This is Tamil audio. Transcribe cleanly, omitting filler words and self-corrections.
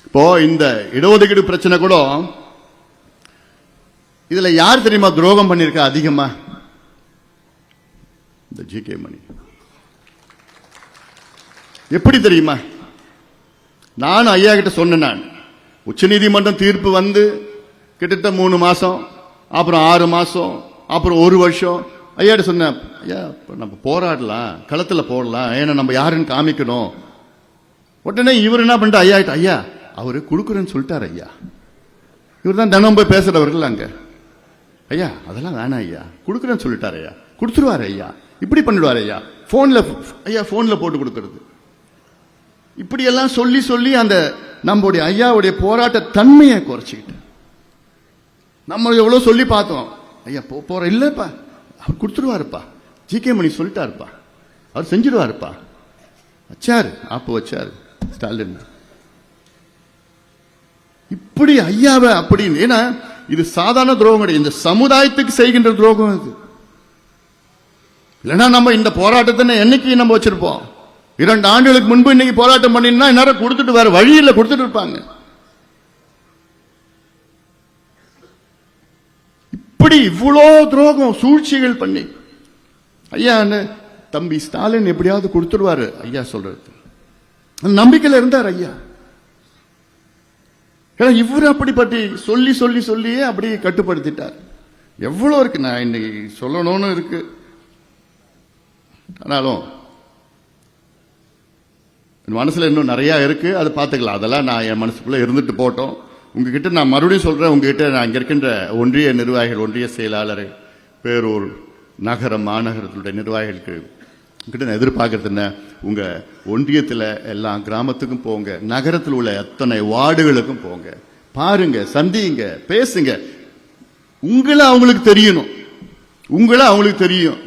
இப்போ இந்த இடஒதுக்கீடு பிரச்சனை கூட இதுல யார் தெரியுமா துரோகம் பண்ணிருக்கா அதிகமா? இந்த ஜி.கே. மணி. எப்படி தெரியுமா? நான் ஐயா கிட்ட சொன்னேன். நான் உச்சநீதிமன்றம் தீர்ப்பு வந்து கிட்டத்தட்ட 3 மாசம், அப்புறம் 6 மாசம், அப்புறம் 1 வருஷம் ஐயா சொன்னேன். ஐயா நம்ம போராடலாம், களத்துல போடலாம், ஏன்னா நம்ம யாருன்னு காமிக்கணும். உடனே இவர் என்ன பண்ணிட்டு ஐயா கிட்ட, ஐயா அவரு கொடுக்குறேன்னு சொல்லிட்டாரு ஐயா. இவர் தான் தினம் போய் பேசுறவர்கள் அங்க. ஐயா அதெல்லாம் வேணாம் ஐயா, கொடுக்குறேன்னு சொல்லிட்டாரு ஐயா, கொடுத்துருவாரு ஐயா, இப்படி பண்ணிடுவாரு ஐயா, போன்ல ஐயா போன்ல போட்டு கொடுக்கறது. இப்படி எல்லாம் சொல்லி சொல்லி அந்த நம்முடைய ஐயாவுடைய போராட்ட தன்மையை குறைச்சிக்கிட்டு நம்ம எவ்வளவு சொல்லி பார்த்தோம். ஐயா போற இல்லப்பா, அவர் கொடுத்துருவாருப்பா, ஜி.கே. மணி சொல்லிட்டாருப்பா, அவர் செஞ்சிருவாருப்பா. வச்சாரு, அப்போ வச்சாரு ஸ்டாலின். இப்படி ஐயாவை அப்படி, ஏன்னா இது சாதாரண துரோகம் கிடையாது, இந்த சமுதாயத்துக்கு செய்கின்ற துரோகம் இது. இல்லைன்னா நம்ம இந்த போராட்டத்தை என்னைக்கு நம்ம வச்சிருப்போம்? 2 ஆண்டுகளுக்கு முன்பு இன்னைக்கு போராட்டம் பண்ணினா எல்லாரும் கொடுத்துட்டு வேற வழியில் கொடுத்துட்டு இருப்பாங்க. இப்படி இவ்வளோ துரோகம் சூழ்ச்சிகள் பண்ணி ஐயா தம்பி ஸ்டாலின் எப்படியாவது கொடுத்துருவாரு ஐயா சொல்றது நம்பிக்கையில் இருந்தார் ஐயா. இவரு அப்படிப்பட்டி சொல்லி சொல்லி சொல்லியே அப்படி கட்டுப்படுத்திட்டார். எவ்வளவு இருக்கு, நான் இன்னைக்கு சொல்லணும்னு இருக்கு. ஆனாலும் மனசுல இன்னும் நிறைய இருக்கு, அது பார்த்துக்கலாம். அதெல்லாம் நான் என் மனசுக்குள்ள இருந்துட்டு போட்டோம். உங்ககிட்ட நான் மறுபடியும் சொல்றேன், உங்ககிட்ட நான் இங்க இருக்கின்ற ஒன்றிய நிர்வாகிகள், ஒன்றிய செயலாளர், பேரூர் நகர மாநகரத்துடைய நிர்வாகிகளுக்கு கிட்ட நான் எதிர்பார்க்கறது என்ன, உங்க ஒன்றியத்தில் எல்லாம் கிராமத்துக்கும் போங்க, நகரத்தில் உள்ள அத்தனை வார்டுகளுக்கும் போங்க, பாருங்க, சந்திங்க, பேசுங்க. உங்களை அவங்களுக்கு தெரியணும், உங்களை அவங்களுக்கு தெரியும்.